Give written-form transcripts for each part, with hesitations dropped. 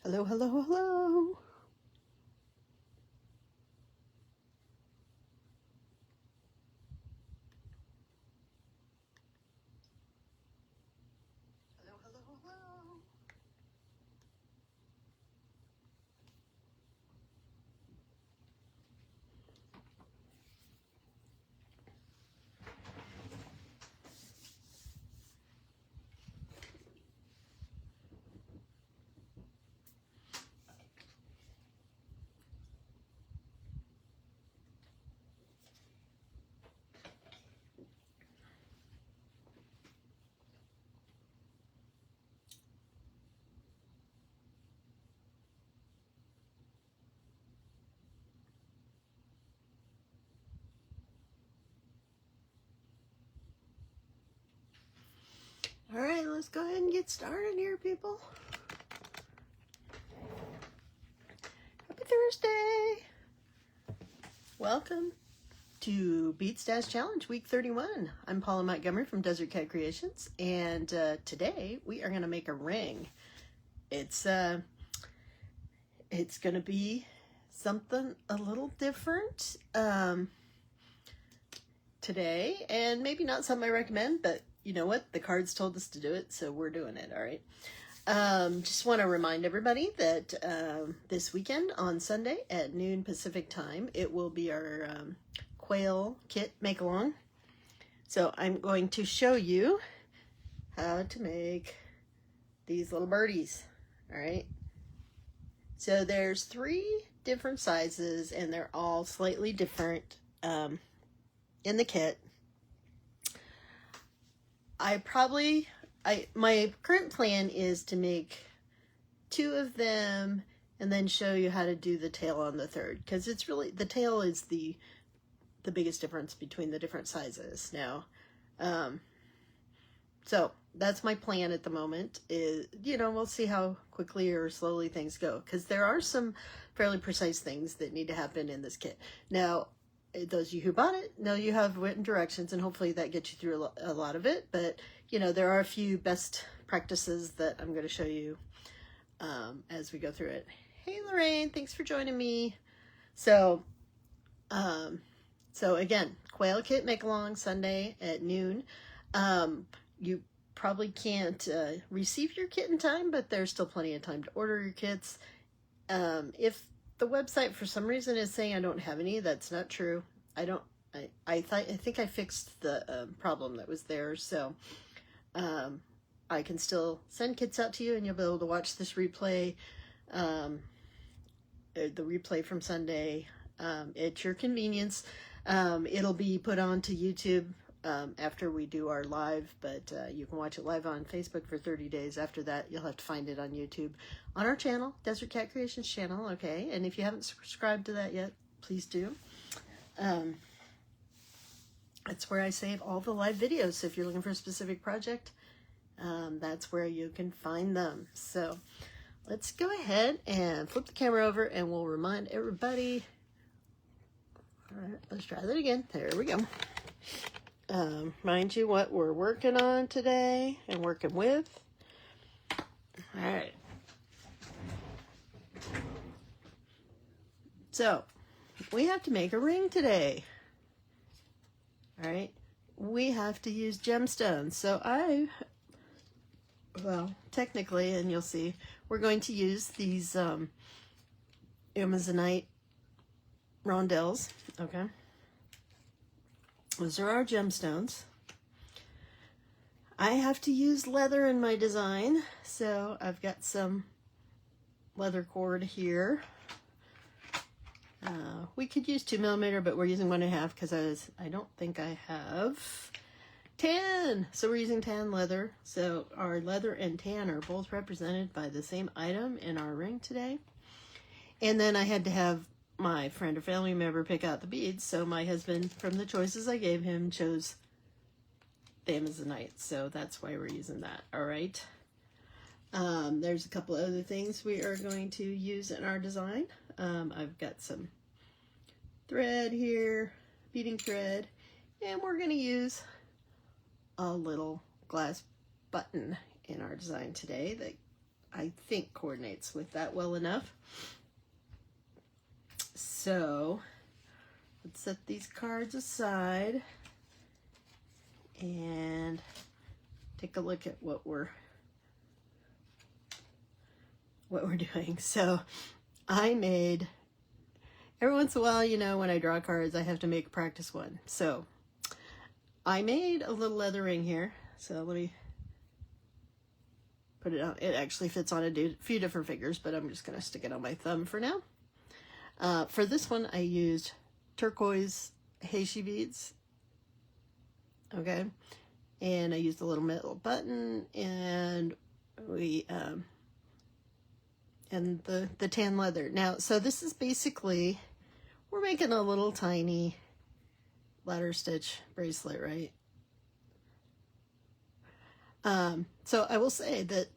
Hello, hello, hello. Hello, hello, hello. All right, let's go ahead and get started here, people. Happy Thursday. Welcome to Bead Stash Challenge Week 31. I'm Paula Montgomery from Desert Cat Creations, and today we are going to make a ring. It's going to be something a little different today, and maybe not something I recommend, but you know what? The cards told us to do it, so we're doing it, all right? Just want to remind everybody that this weekend on Sunday at noon Pacific time, it will be our quail kit make-along. So I'm going to show you how to make these little birdies, all right? So there's 3 different sizes, and they're all slightly different in the kit. My current plan is to make 2 of them and then show you how to do the tail on the 3rd, because it's really, the tail is the biggest difference between the different sizes now. So that's my plan at the moment. Is, you know, we'll see how quickly or slowly things go, because there are some fairly precise things that need to happen in this kit. Now, those of you who bought it know you have written directions, and hopefully that gets you through a lot of it. But, you know, there are a few best practices that I'm going to show you as we go through it. Hey, Lorraine, thanks for joining me. So again, quail kit make-along Sunday at noon. You probably can't receive your kit in time, but there's still plenty of time to order your kits. If the website for some reason is saying I don't have any, that's not true. I think I fixed the problem that was there, so I can still send kits out to you, and you'll be able to watch this replay, the replay from Sunday at your convenience. It'll be put onto YouTube after we do our live, but you can watch it live on Facebook for 30 days. After that, you'll have to find it on YouTube on our channel, Desert Cat Creations channel, okay? And if you haven't subscribed to that yet, please do. That's where I save all the live videos, so if you're looking for a specific project, that's where you can find them. So let's go ahead and flip the camera over, and we'll remind everybody. All right, let's try that again. There we go. Mind you what we're working on today and working with. All right. So we have to make a ring today. All right. We have to use gemstones. So well, technically, and you'll see, we're going to use these Amazonite rondelles. Okay. Those are our gemstones. I have to use leather in my design, so I've got some leather cord here. We could use 2mm, but we're using 1.5 because I don't think I have tan. So we're using tan leather. So our leather and tan are both represented by the same item in our ring today. And then I had to have my friend or family member pick out the beads, so my husband, from the choices I gave him, chose the Amazonite, so that's why we're using that. All right. There's a couple other things we are going to use in our design. I've got some thread here, beading thread, and we're going to use a little glass button in our design today that I think coordinates with that well enough. So let's set these cards aside and take a look at what we're doing. So I made, every once in a while, you know, when I draw cards, I have to make practice one. So I made a little leather ring here. So let me put it on. It actually fits on a few different fingers, but I'm just going to stick it on my thumb for now. For this one, I used turquoise heishi beads. Okay. And I used a little metal button, and and the tan leather. Now, so this is basically, we're making a little tiny ladder stitch bracelet, right? So I will say that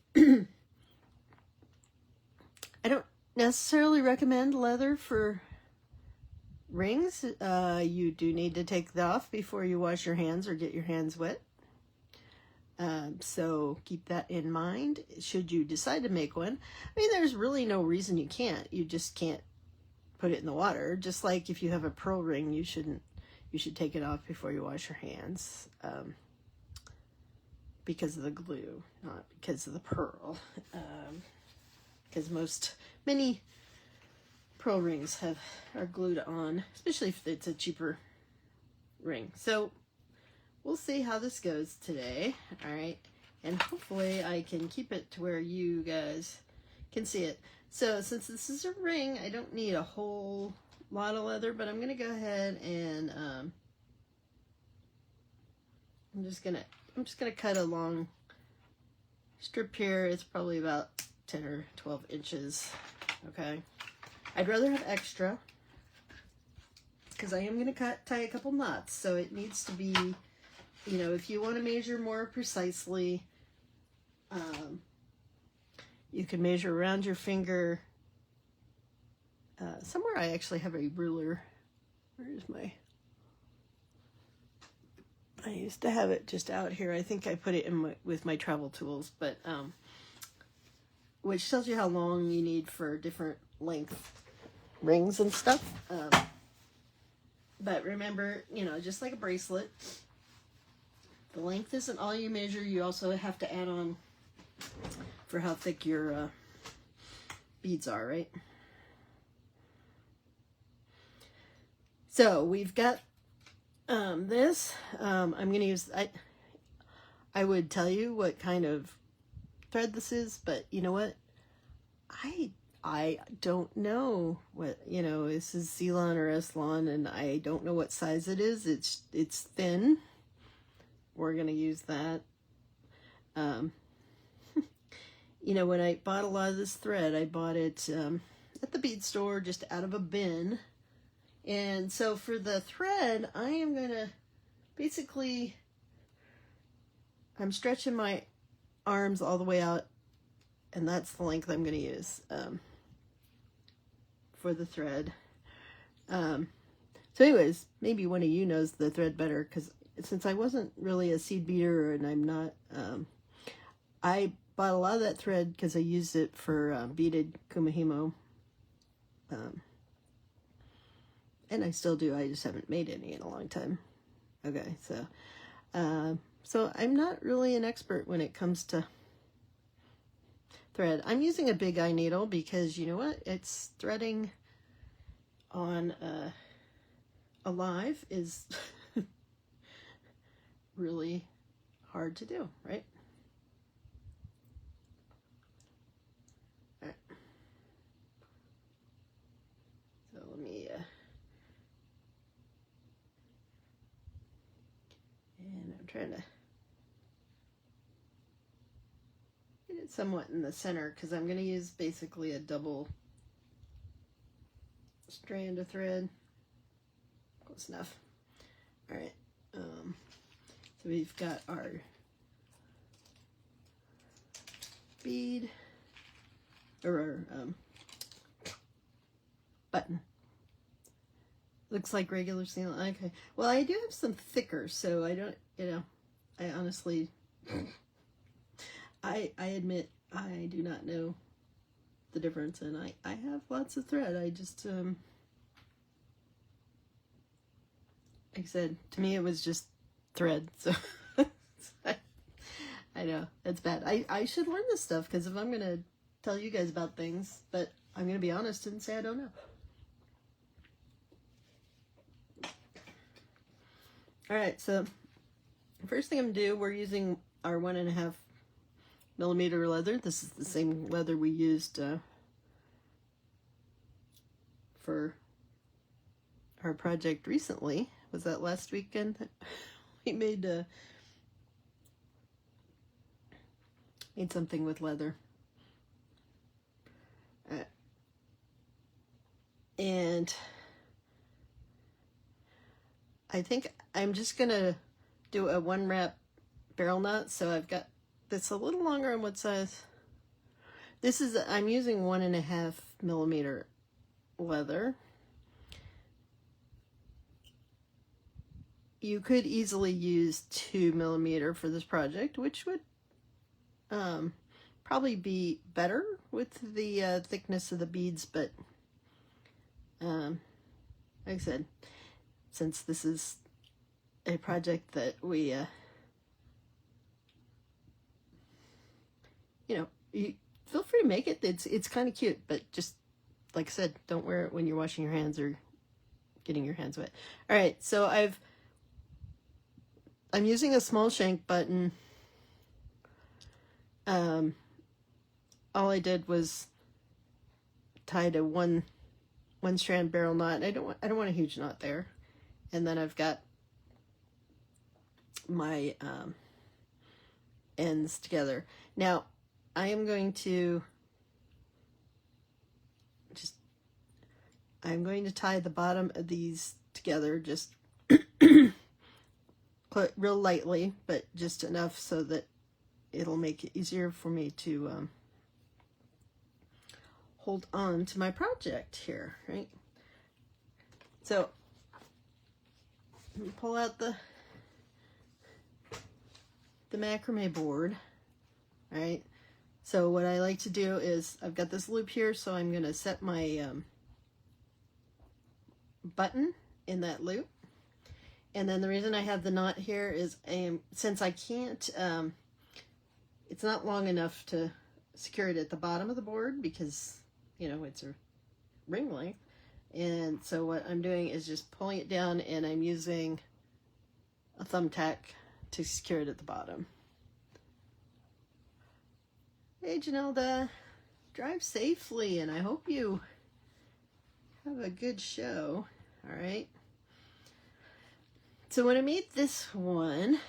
I don't necessarily recommend leather for rings. You do need to take that off before you wash your hands or get your hands wet. So keep that in mind should you decide to make one. I mean, there's really no reason you can't. You just can't put it in the water. Just like if you have a pearl ring, you should take it off before you wash your hands, because of the glue, not because of the pearl. Because many pearl rings are glued on, especially if it's a cheaper ring. So we'll see how this goes today. All right. And hopefully I can keep it to where you guys can see it. So since this is a ring, I don't need a whole lot of leather, but I'm going to go ahead and I'm just going to cut a long strip here. It's probably about 10 or 12 inches. Okay. I'd rather have extra because I am going to tie a couple knots. So it needs to be, you know, if you want to measure more precisely, you can measure around your finger. Somewhere I actually have a ruler. Where's my... I used to have it just out here. I think I put it in with my travel tools, but which tells you how long you need for different length rings and stuff. But remember, you know, just like a bracelet, the length isn't all you measure. You also have to add on for how thick your beads are, right? So we've got this. I'm going to use, I would tell you what kind of thread this is, but you know what? I don't know what, you know, this is Ceylon or Eslon, and I don't know what size it is. It's thin. We're going to use that. You know, when I bought a lot of this thread, I bought it at the bead store, just out of a bin. And so for the thread, I am going to basically, I'm stretching my arms all the way out, and that's the length I'm going to use for the thread. So anyways, maybe one of you knows the thread better, because since I wasn't really a seed beater, and I'm not, I bought a lot of that thread because I used it for beaded kumihimo. And I still do, I just haven't made any in a long time. Okay, so I'm not really an expert when it comes to thread. I'm using a big eye needle because, you know what, it's threading on a live is really hard to do, right? All right. So let me and I'm trying to get it somewhat in the center because I'm going to use basically a double strand of thread. Close enough. All right. So we've got our bead or our button. Looks like regular sealant. Okay. Well, I do have some thicker, so I don't, you know, I honestly, I admit I do not know the difference, and I have lots of thread. I just, like I said, to me it was just thread, so I know, it's bad. I should learn this stuff, because if I'm going to tell you guys about things, but I'm going to be honest and say I don't know. Alright, so first thing I'm going to do, we're using our 1.5 millimeter leather. This is the same leather we used for our project recently. Was that last weekend that we made something with leather? And I think I'm just gonna do a 1 wrap barrel knot. So I've got this a little longer on what size. This is, I'm using 1.5 millimeter leather. You could easily use 2 millimeter for this project, which would probably be better with the thickness of the beads, but like I said, since this is a project that we you feel free to make it. It's kind of cute, but just like I said, don't wear it when you're washing your hands or getting your hands wet. All right, so I'm using a small shank button. All I did was tied a one strand barrel knot. I don't want a huge knot there. And then I've got my ends together. Now I am going to tie the bottom of these together, just put real lightly, but just enough so that it'll make it easier for me to hold on to my project here, right? So pull out the macrame board, right? So what I like to do is, I've got this loop here, so I'm going to set my button in that loop. And then the reason I have the knot here is since I can't, it's not long enough to secure it at the bottom of the board, because it's a ring length. And so what I'm doing is just pulling it down, and I'm using a thumbtack to secure it at the bottom. Hey Janelda, drive safely, and I hope you have a good show. All right. So when I made this one,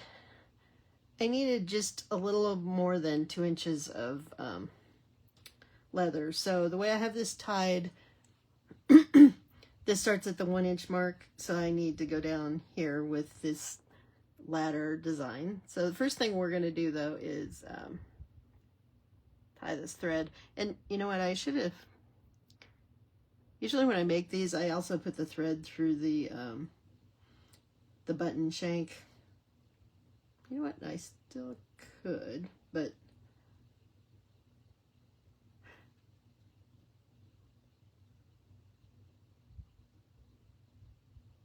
I needed just a little more than 2 inches of leather. So the way I have this tied, this starts at the 1 inch mark, so I need to go down here with this ladder design. So the first thing we're going to do, though, is tie this thread. And you know what, I should have, usually when I make these, I also put the thread through the button shank. You know what, I still could, but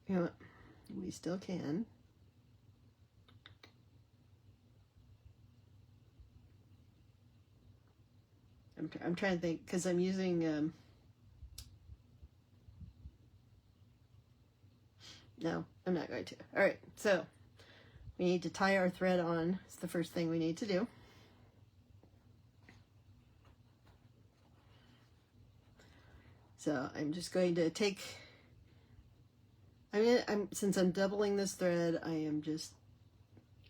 you know what, we still can. I'm trying to think, because I'm using no, I'm not going to. All right, so we need to tie our thread on. It's the first thing we need to do. So I'm just going to take, since I'm doubling this thread, I am just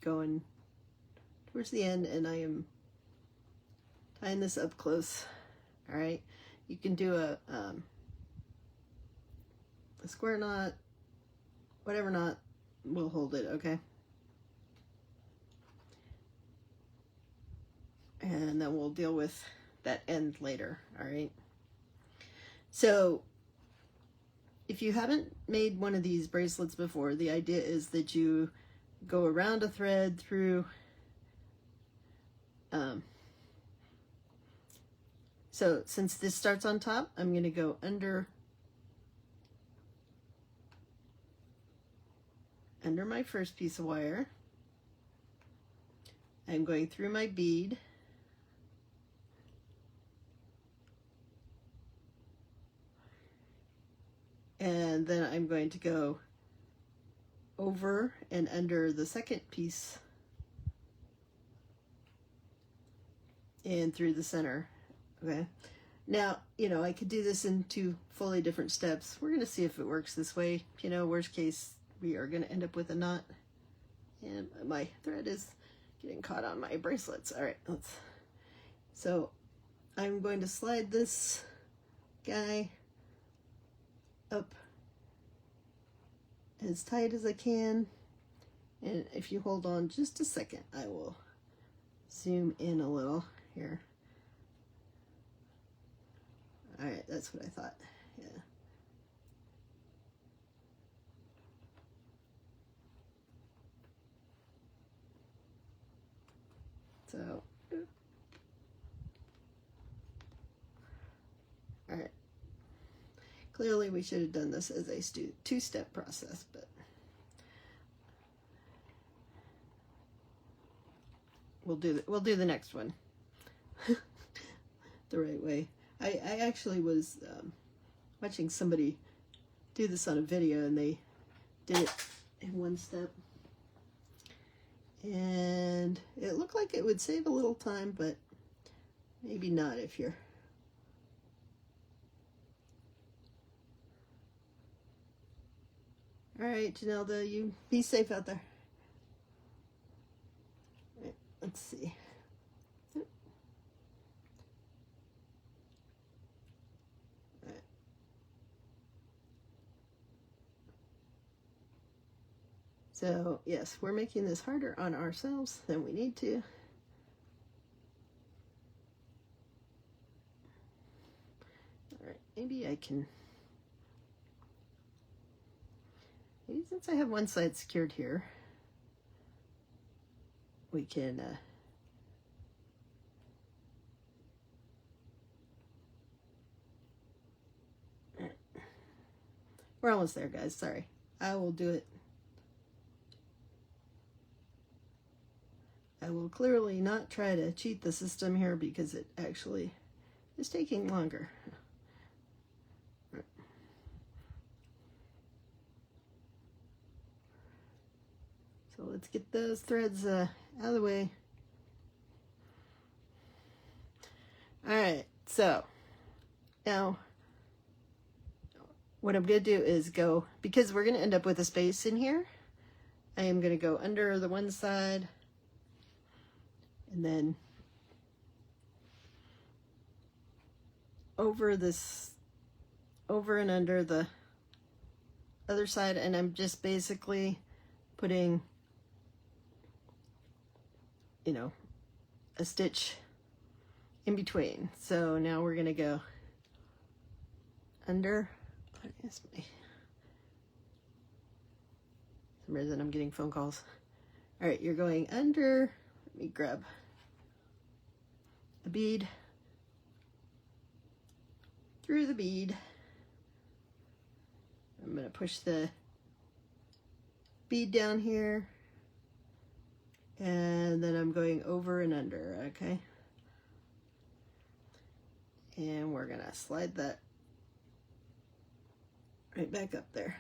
going towards the end, and I am tying this up close. All right, you can do a square knot, whatever knot will hold it, okay? And then we'll deal with that end later, all right? So if you haven't made one of these bracelets before, the idea is that you go around a thread through So since this starts on top, I'm going to go under my first piece of wire. I'm going through my bead. And then I'm going to go over and under the second piece and through the center. Okay. Now, you know, I could do this in 2 fully different steps. We're going to see if it works this way. You know, worst case, we are going to end up with a knot. And my thread is getting caught on my bracelets. All right, so I'm going to slide this guy up as tight as I can. And if you hold on just a second, I will zoom in a little here. All right, that's what I thought. Yeah. So, all right. Clearly we should have done this as a 2-step process, but we'll do the next one the right way. I actually was watching somebody do this on a video, and they did it in 1 step. And it looked like it would save a little time, but maybe not if you're... All right, Janelda, you be safe out there. All right, let's see. All right. So, yes, we're making this harder on ourselves than we need to. All right, maybe I can... Maybe since I have one side secured here, we can we're almost there, guys. Sorry. I will do it. I will clearly not try to cheat the system here because it actually is taking longer. So let's get those threads out of the way. All right, so now what I'm going to do is go, because we're going to end up with a space in here, I am going to go under the one side and then over and under the other side, and I'm just basically putting, you know, a stitch in between. So now we're going to go under. What is my... For some reason I'm getting phone calls. All right, you're going under. Let me grab a bead, through the bead. I'm going to push the bead down here, and then I'm going over and under, okay? And we're gonna slide that right back up there.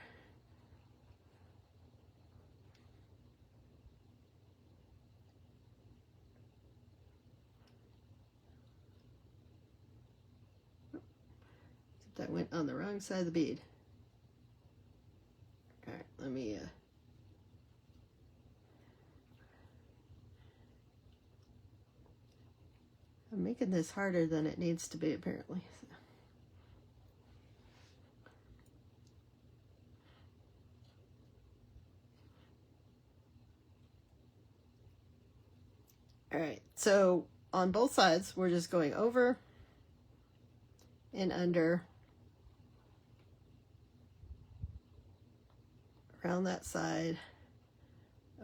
That went on the wrong side of the bead. All right, let me I'm making this harder than it needs to be, apparently. All right, so on both sides, we're just going over and under, around that side,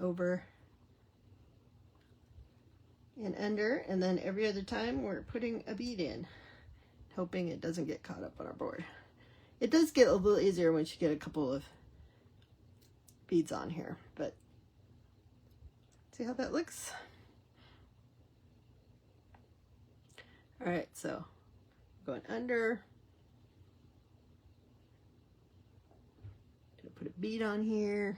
over and under, and then every other time we're putting a bead in. hoping it doesn't get caught up on our board. It does get a little easier once you get a couple of beads on here, but see how that looks? All right, so going under. Gonna put a bead on here.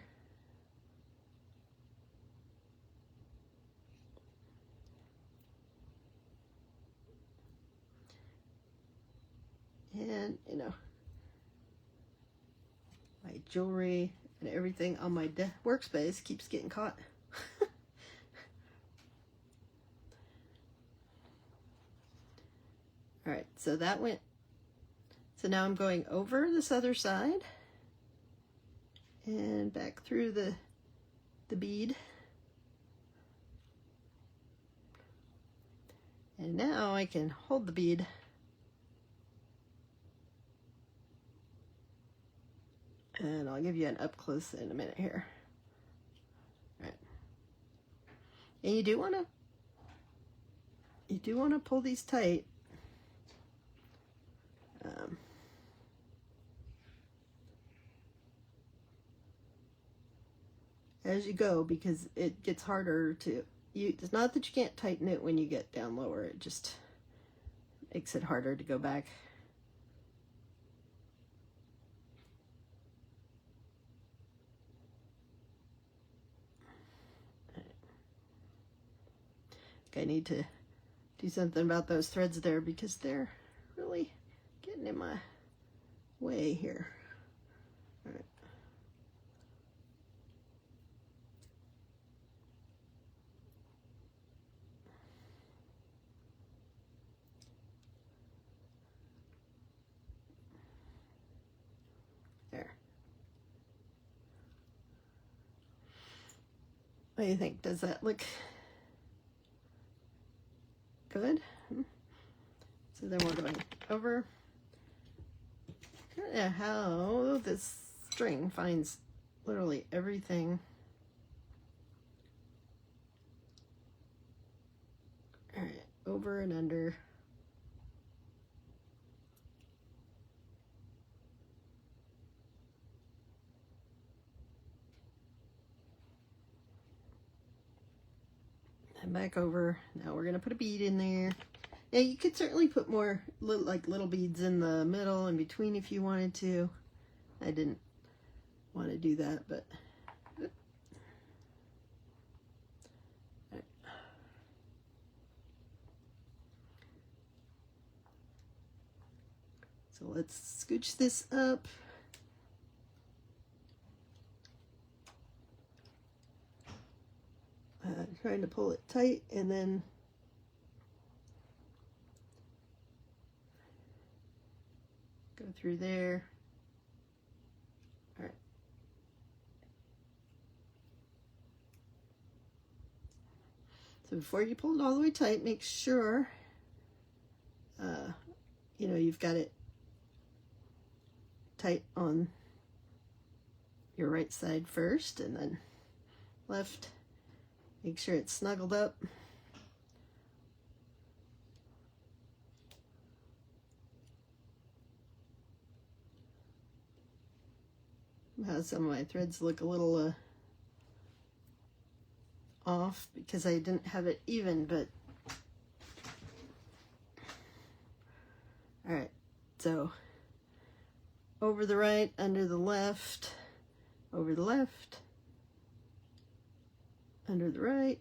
And, you know, my jewelry and everything on my workspace keeps getting caught. All right, so that went, so now I'm going over this other side and back through the bead. And now I can hold the bead and I'll give you an up close in a minute here. All right. And you do want to pull these tight. As you go, because it gets harder to, it's not that you can't tighten it when you get down lower, it just makes it harder to go back. I need to do something about those threads there because they're really getting in my way here. All right. There. What do you think? Does that look good? So then we're going over. I don't know how this string finds literally everything. All right, over and under. And back over. Now we're gonna put a bead in there. Now you could certainly put more little beads in the middle and between if you wanted to. I didn't want to do that, but right. So let's scooch this up. Trying to pull it tight and then go through there. All right. So before you pull it all the way tight, make sure you know you've got it tight on your right side first and then left. Make sure it's snuggled up. How some of my threads look a little off because I didn't have it even, but all right, so over the right, under the left, over the left, under the right,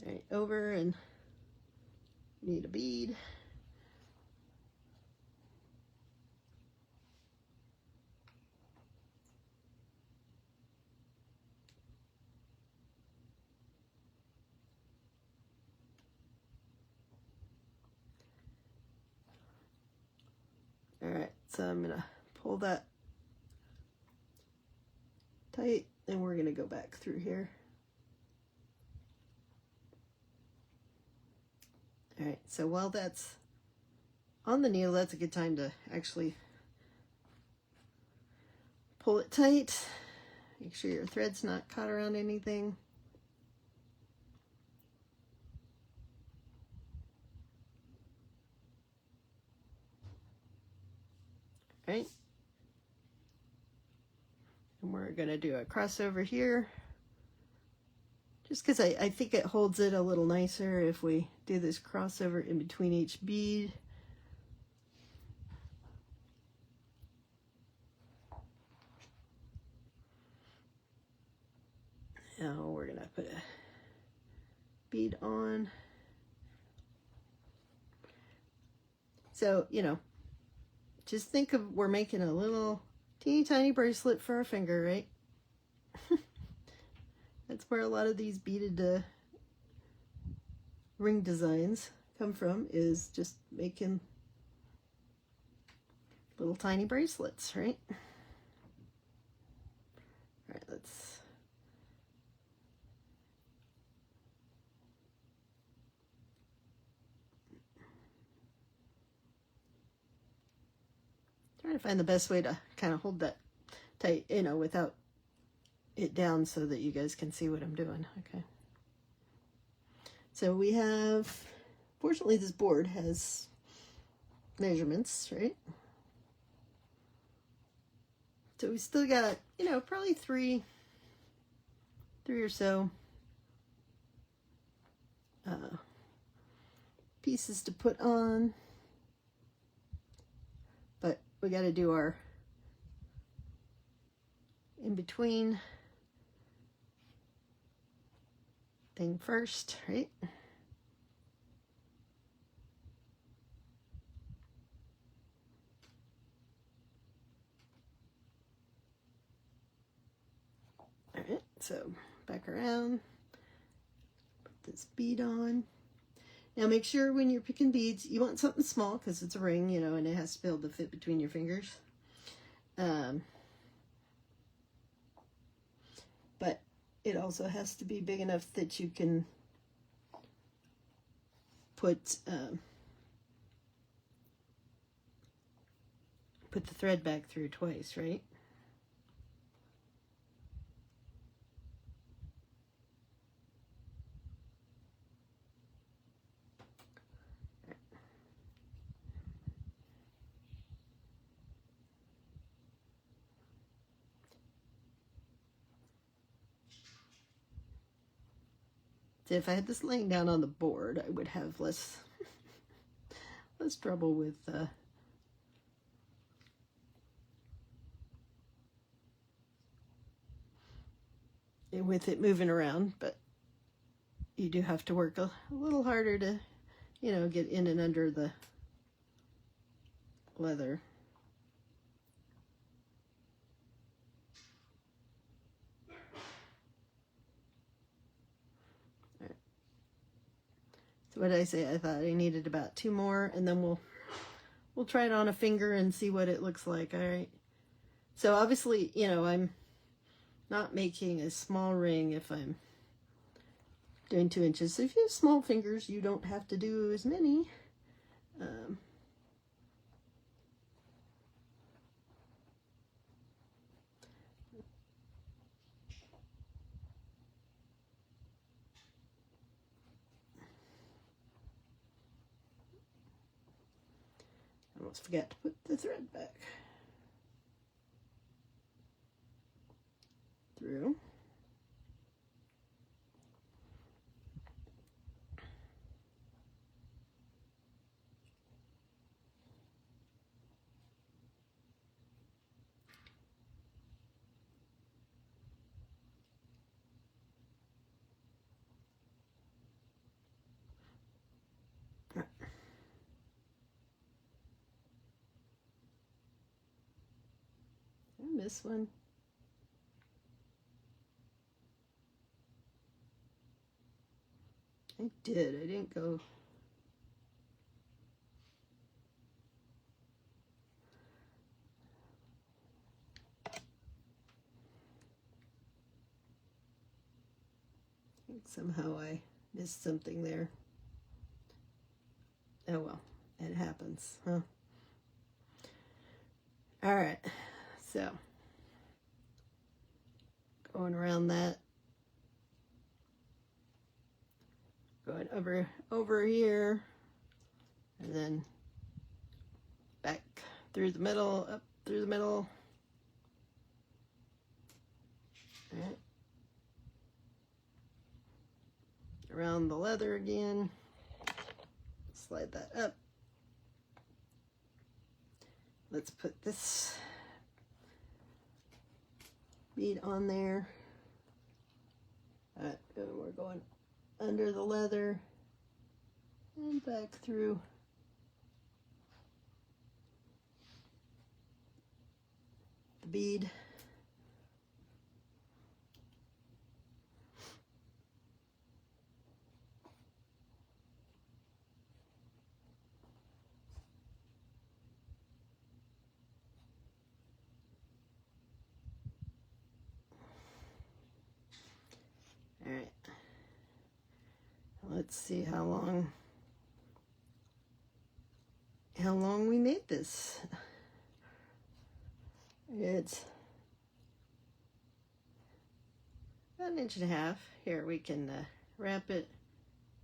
all right, over, and need a bead. All right, so I'm gonna pull that tight, and we're gonna go back through here. All right, so while that's on the needle, that's a good time to actually pull it tight. Make sure your thread's not caught around anything. All right. And we're going to do a crossover here. Just because I think it holds it a little nicer if we do this crossover in between each bead. Now we're going to put a bead on. So, you know, just think of, we're making a little teeny tiny bracelet for our finger, right? That's where a lot of these beaded ring designs come from, is just making little tiny bracelets, right? All right, let's try to find the best way to kind of hold that tight, you know, without it down so that you guys can see what I'm doing. Okay. So we have, fortunately this board has measurements, right? So we still got, you know, probably three or so pieces to put on, but we got to do our in between thing first, right? All right, so back around, put this bead on. Now make sure when you're picking beads, you want something small because it's a ring, you know, and it has to be able to fit between your fingers. But it also has to be big enough that you can put the thread back through twice, right? So if I had this laying down on the board, I would have less trouble with it moving around, but you do have to work a little harder to, you know, get in and under the leather. All right. So what did I say? I thought I needed about 2 more, and then we'll try it on a finger and see what it looks like. All right. So obviously, you know, I'm not making a small ring if I'm doing 2 inches. So if you have small fingers, you don't have to do as many. I almost forgot to put the thread back through. I missed one. I did. I didn't go. I think somehow I missed something there. Oh well, it happens, huh? All right, so going around that, going over here, and then back through the middle, up through the middle. All right. Around the leather again. Slide that up. Let's put this bead on there. All right, and we're going under the leather and back through the bead. All right. Let's see how long we made this. It's about 1.5 inches. Here, we can wrap it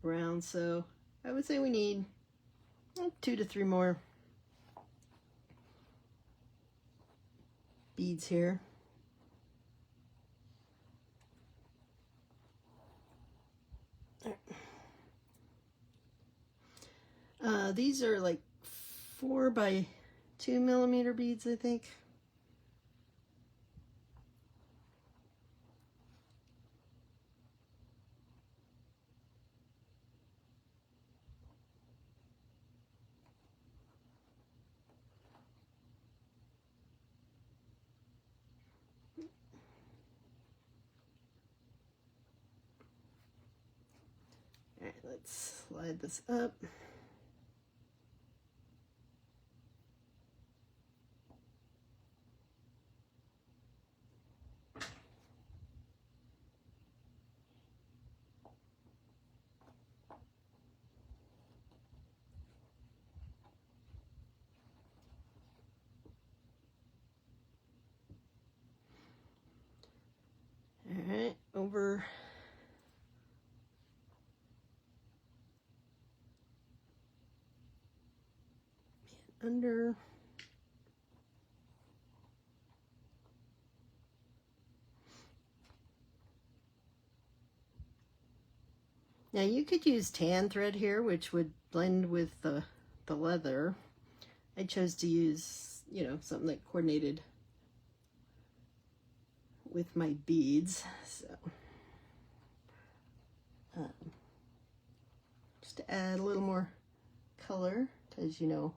around. So I would say we need 2 to 3 more beads here. These are like 4 by 2 millimeter beads, I think. All right, let's slide this up. All right, over and under. Now you could use tan thread here, which would blend with the leather. I chose to use, you know, something that coordinated with my beads. So just to add a little more color, because you know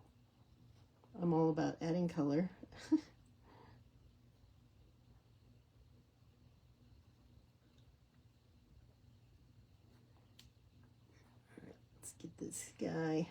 I'm all about adding color. Let's get this guy.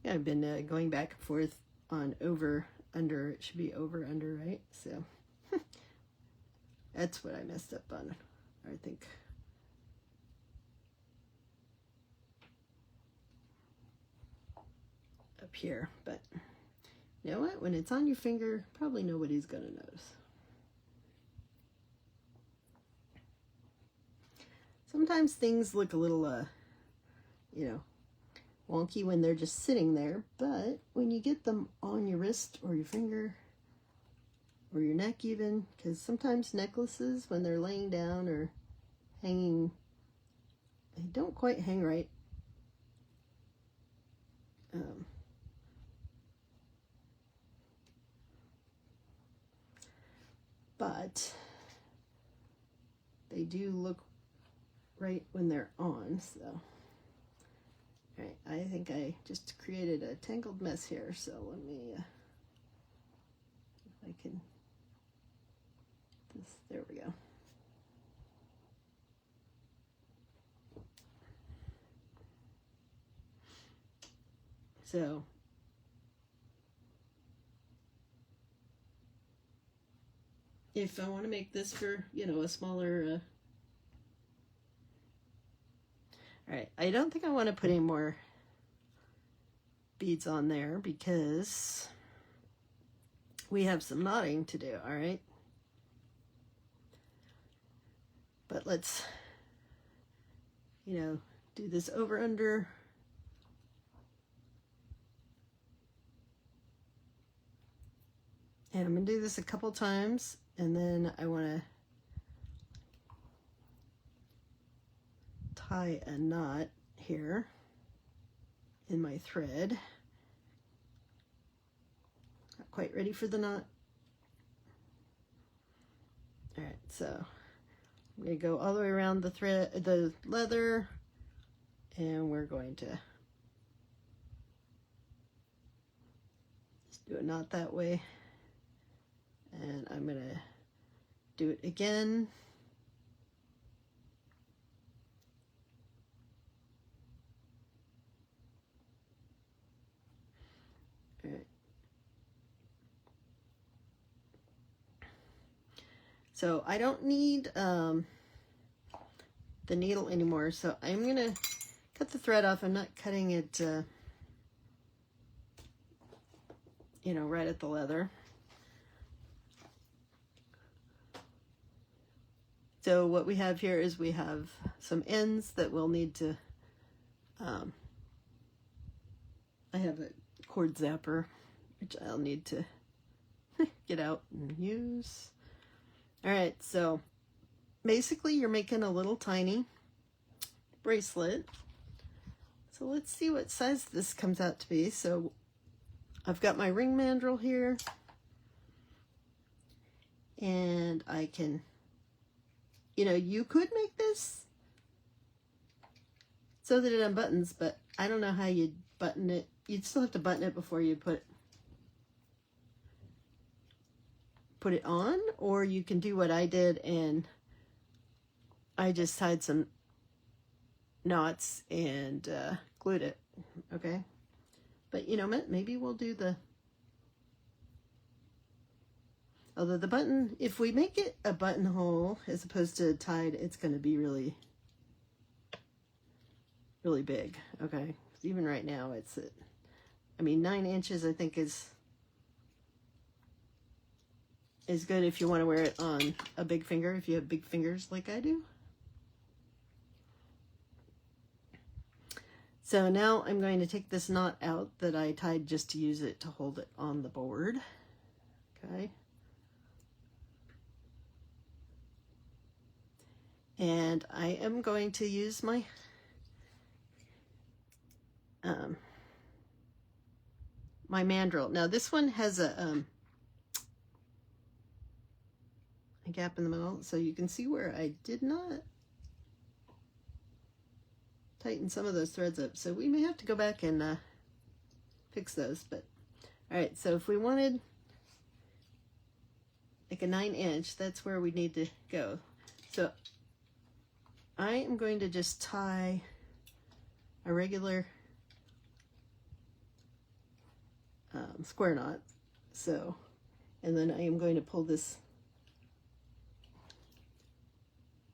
Yeah, I've been going back and forth on over, under. It should be over, under, right? So that's what I messed up on, I think. Up here, but you know what? When it's on your finger, probably nobody's gonna notice. Sometimes things look a little, you know, wonky when they're just sitting there, but when you get them on your wrist or your finger or your neck even, because sometimes necklaces, when they're laying down or hanging, they don't quite hang right. but they do look right when they're on. So, all right, I think I just created a tangled mess here. So let me, if I can, there we go. So if I want to make this for, you know, a smaller, all right, I don't think I want to put any more beads on there because we have some knotting to do, all right? But let's, you know, do this over under. And I'm going to do this a couple times, and then I want to tie a knot here in my thread. Not quite ready for the knot. All right, so I'm going to go all the way around the thread, the leather, and we're going to just do a knot that way. And I'm going to do it again. All right. So I don't need the needle anymore, so I'm going to cut the thread off. I'm not cutting it, you know, right at the leather. So what we have here is we have some ends that we'll need to, I have a cord zapper, which I'll need to get out and use. All right, so basically you're making a little tiny bracelet. So let's see what size this comes out to be. So I've got my ring mandrel here, and I can, you know, you could make this so that it unbuttons, but I don't know how you'd button it. You'd still have to button it before you put it on, or you can do what I did, and I just tied some knots and glued it, okay? But you know, maybe we'll do the, although the button, if we make it a buttonhole as opposed to tied, it's going to be really, really big, okay? Even right now, it's, I mean, 9 inches I think is good if you want to wear it on a big finger, if you have big fingers like I do. So now I'm going to take this knot out that I tied just to use it to hold it on the board, okay? And I am going to use my my mandrel. Now this one has a gap in the middle, so you can see where I did not tighten some of those threads up. So we may have to go back and fix those. But all right, so if we wanted like a 9-inch, that's where we need to go. So I am going to just tie a regular square knot. So, and then I am going to pull this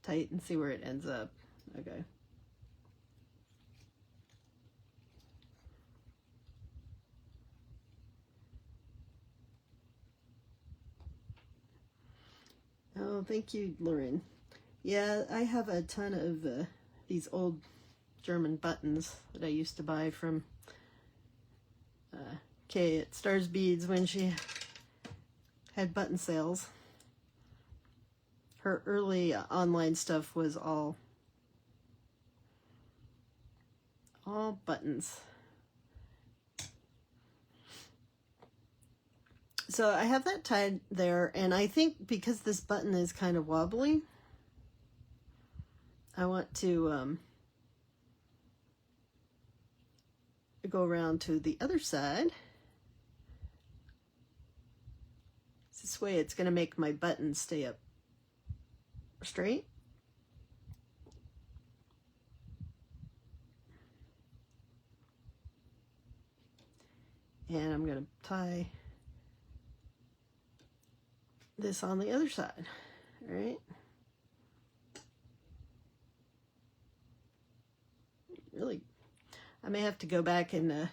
tight and see where it ends up. Okay. Oh, thank you, Lauren. Yeah, I have a ton of these old German buttons that I used to buy from Kay at Stars Beads when she had button sales. Her early online stuff was all buttons. So I have that tied there, and I think because this button is kind of wobbly, I want to go around to the other side. This way it's going to make my button stay up straight. And I'm going to tie this on the other side. All right. Really, I may have to go back and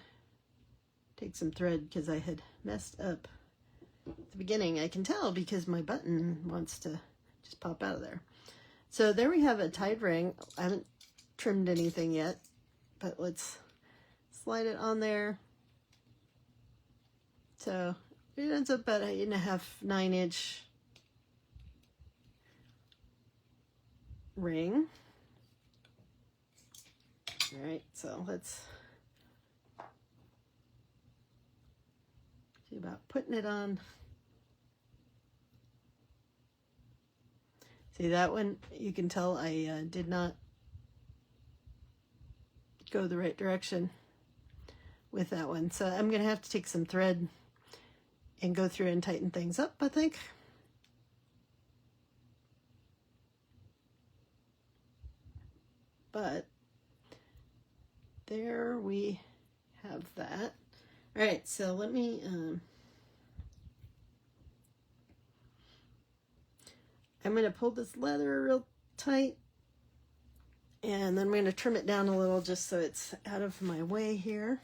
take some thread because I had messed up at the beginning. I can tell because my button wants to just pop out of there. So there we have a tied ring. I haven't trimmed anything yet, but let's slide it on there. So it ends up about 8.5, 9-inch ring. All right, so let's see about putting it on. See that one, you can tell I did not go the right direction with that one. So I'm gonna have to take some thread and go through and tighten things up, I think. But there we have that. All right, so let me I'm going to pull this leather real tight, and then I'm going to trim it down a little just so it's out of my way here.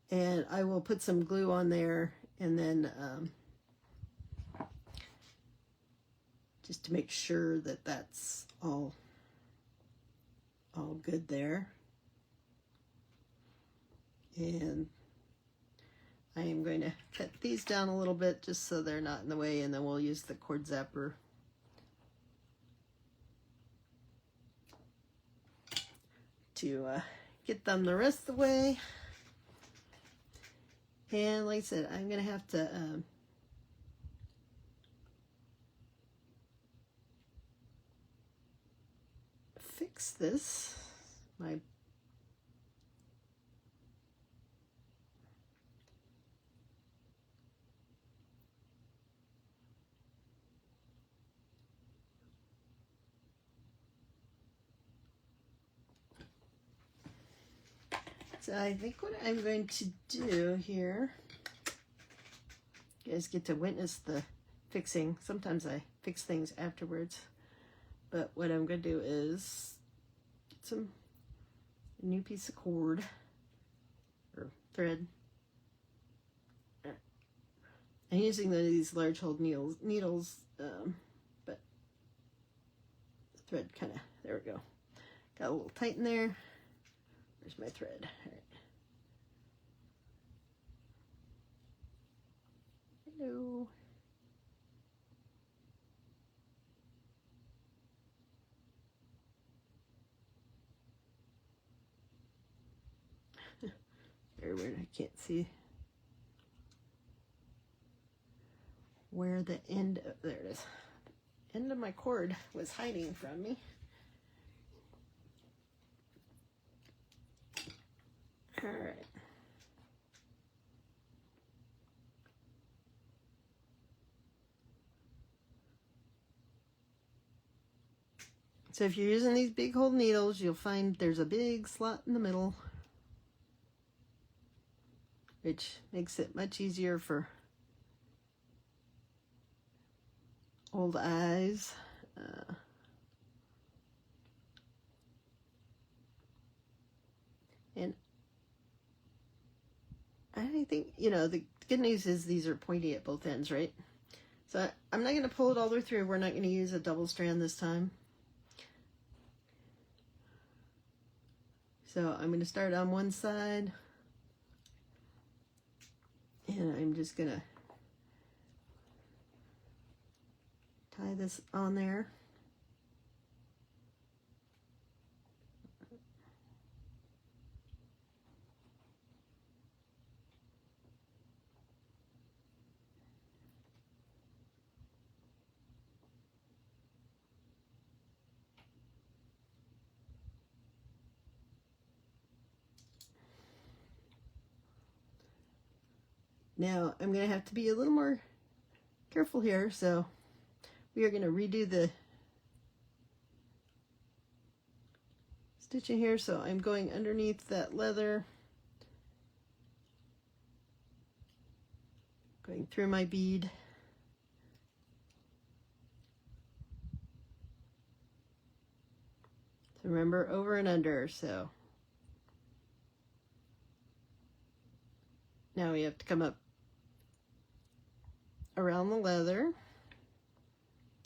And I will put some glue on there, and then just to make sure that that's all good there. And I am going to cut these down a little bit just so they're not in the way, and then we'll use the cord zapper to get them the rest of the way. And like I said, I'm going to have to fix this. So I think what I'm going to do here, you guys get to witness the fixing. Sometimes I fix things afterwards, but what I'm going to do is get a new piece of cord or thread. I'm using these large hole needles, but the thread kind of, there we go. Got a little tight in there. Where's my thread? All right. Hello. Very weird. I can't see where the end of, there it is. The end of my cord was hiding from me. All right. So if you're using these big hole needles, you'll find there's a big slot in the middle, which makes it much easier for old eyes. And I think, the good news is these are pointy at both ends, right? So I'm not going to pull it all the way through. We're not going to use a double strand this time. So I'm going to start on one side, and I'm just going to tie this on there. Now I'm going to have to be a little more careful here, so we are going to redo the stitching here. So I'm going underneath that leather, going through my bead. So remember, over and under. So now we have to come up around the leather,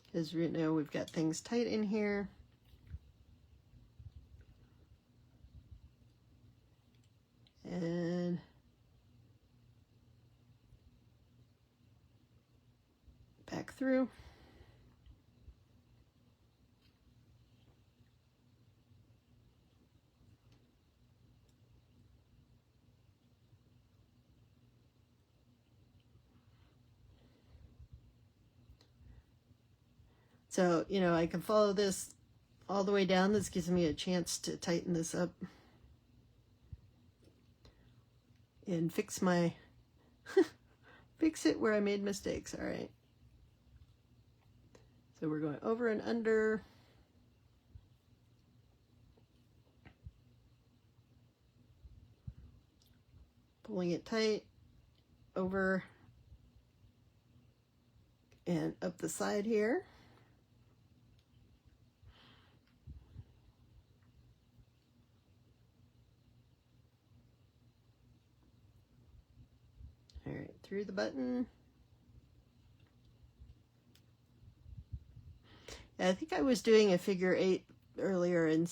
because right now we've got things tight in here. And back through. So, you know, I can follow this all the way down. This gives me a chance to tighten this up and fix my, fix it where I made mistakes. All right. So we're going over and under. Pulling it tight, over and up the side here. All right, through the button. I think I was doing a figure 8 earlier and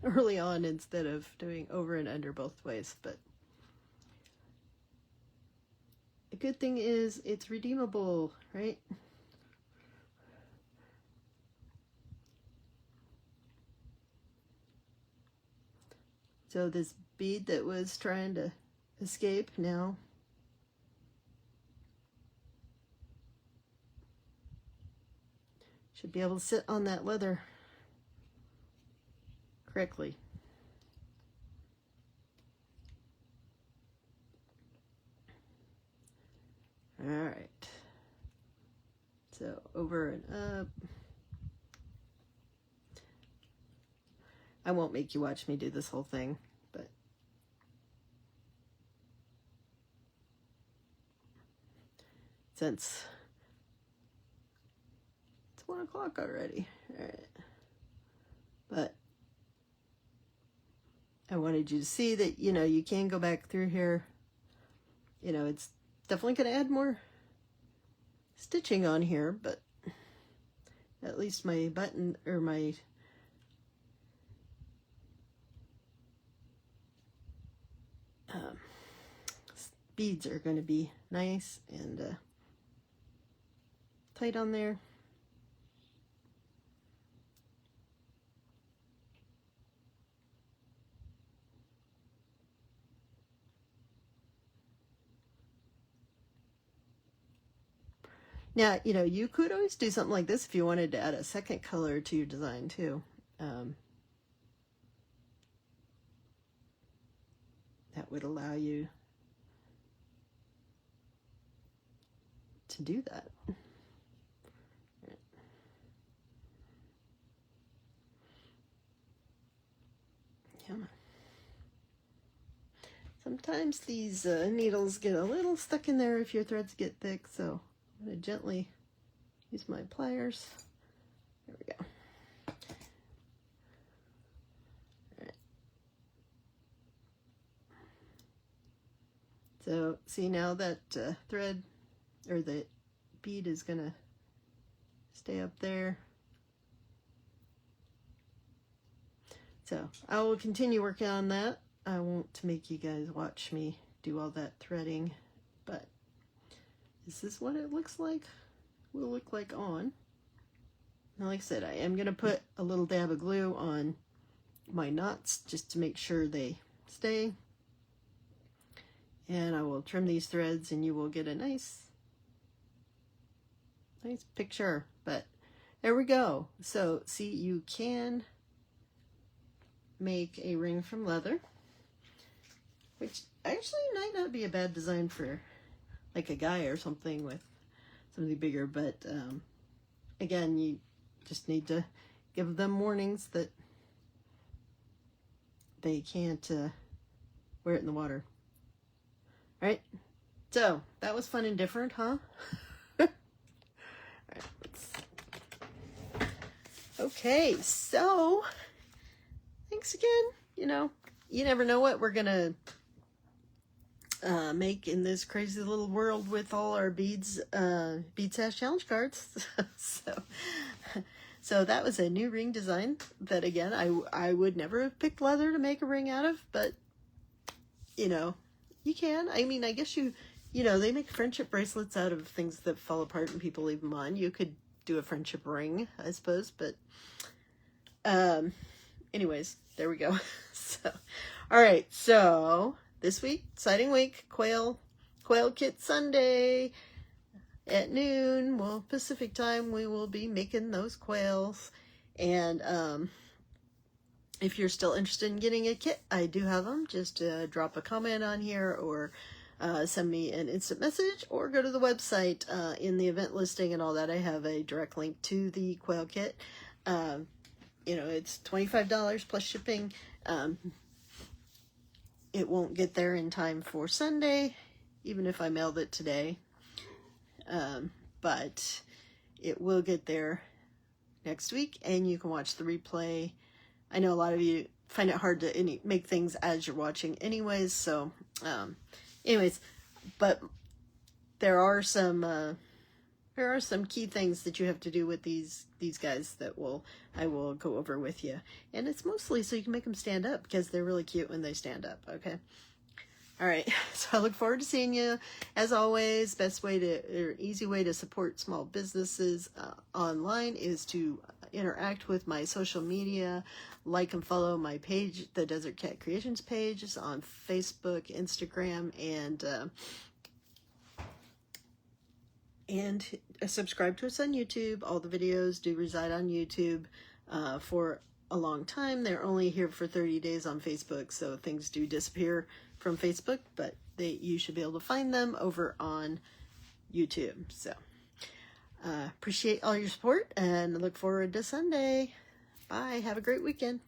early on instead of doing over and under both ways, but the good thing is it's redeemable, right? So this bead that was trying to escape now should be able to sit on that leather correctly. All right. So over and up. I won't make you watch me do this whole thing, but since it's 1 o'clock already, all right. But I wanted you to see that, you know, you can go back through here. You know, it's definitely going to add more stitching on here, but at least my button or my beads are going to be nice and tight on there. Now, you know, you could always do something like this if you wanted to add a second color to your design too. That would allow you to do that. Yeah. Sometimes these needles get a little stuck in there if your threads get thick, so I'm going to gently use my pliers. There we go. All right. So see, now that thread or the bead is going to stay up there. So I will continue working on that. I won't make you guys watch me do all that threading, but this is what it looks like, will look like on. Now, like I said, I am going to put a little dab of glue on my knots just to make sure they stay. And I will trim these threads and you will get a nice picture. But there we go. So see, you can make a ring from leather, which actually might not be a bad design for like a guy or something with something bigger. But again, you just need to give them warnings that they can't wear it in the water. All right, so that was fun and different, huh? All right, okay, so thanks again. You know, you never know what we're gonna make in this crazy little world with all our beads, Bead Stash challenge cards. So that was a new ring design that, again, I would never have picked leather to make a ring out of, but you know, you can. I mean, I guess you know, they make friendship bracelets out of things that fall apart and people leave them on. You could do a friendship ring, I suppose, but anyways, there we go. So, all right, so this week, exciting week, Quail Kit Sunday at noon, well, Pacific time, we will be making those quails. And if you're still interested in getting a kit, I do have them. Just drop a comment on here, or send me an instant message, or go to the website. In the event listing and all that, I have a direct link to the quail kit. You know, it's $25 plus shipping. It won't get there in time for Sunday, even if I mailed it today. But it will get there next week, and you can watch the replay. I know a lot of you find it hard to make things as you're watching anyways, so anyways, but there are some key things that you have to do with these guys that I will go over with you, and it's mostly so you can make them stand up, because they're really cute when they stand up. Okay. All right, so I look forward to seeing you. As always, easy way to support small businesses online is to interact with my social media. Like and follow my page, the Desert Cat Creations page, is on Facebook, Instagram, and subscribe to us on YouTube. All the videos do reside on YouTube for a long time. They're only here for 30 days on Facebook, so things do disappear from Facebook, but you should be able to find them over on YouTube. So appreciate all your support, and look forward to Sunday. Bye. Have a great weekend.